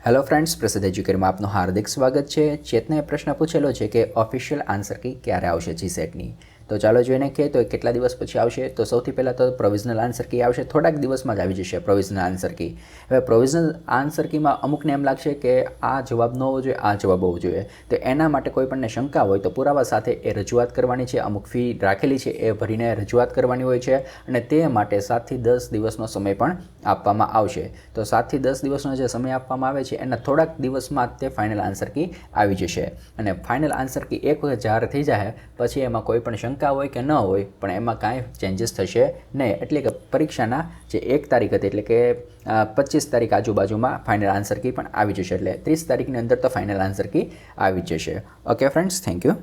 Hello friends, પ્રસિદ્ધ એજ્યુકેરમાં આપનું હાર્દિક સ્વાગત છે। ચેતને પ્રશ્ન પૂછેલો છે કે ઓફિશિયલ આન્સર કી ક્યારે આવશે જીસેટની। તો ચાલો જોઈને કે તો કેટલા દિવસ પછી આવશે। તો સૌથી પહેલાં તો પ્રોવિઝનલ આન્સર કી આવશે, થોડાક દિવસમાં જ આવી જશે પ્રોવિઝનલ આન્સર કી। હવે પ્રોવિઝનલ આન્સર કીમાં અમુકને એમ લાગશે કે આ જવાબ ન હોવો જોઈએ, આ જવાબ હોવો જોઈએ। તો એના માટે કોઈ પણને શંકા હોય તો પુરાવા સાથે એ રજૂઆત કરવાની છે, અમુક ફી રાખેલી છે એ ભરીને રજૂઆત કરવાની હોય છે અને તે માટે 7 થી 10 દિવસનો સમય પણ આપવામાં આવશે। તો 7 થી 10 દિવસનો જે સમય આપવામાં આવે છે એના થોડાક દિવસમાં તે ફાઇનલ આન્સર કી આવી જશે અને ફાઇનલ આન્સર કી એક વખત જાહેર થઈ જાય પછી એમાં કોઈ પણ શંકા હોય કે ન હોય પણ એમાં કાંઈ ચેન્જીસ થશે નહીં। એટલે કે પરીક્ષાના જે 1 તારીખ હતી એટલે કે 25 તારીખ આજુબાજુમાં ફાઇનલ આન્સર કી પણ આવી જશે, એટલે 30 તારીખની અંદર તો ફાઇનલ આન્સર કી આવી જશે। Okay friends, thank you.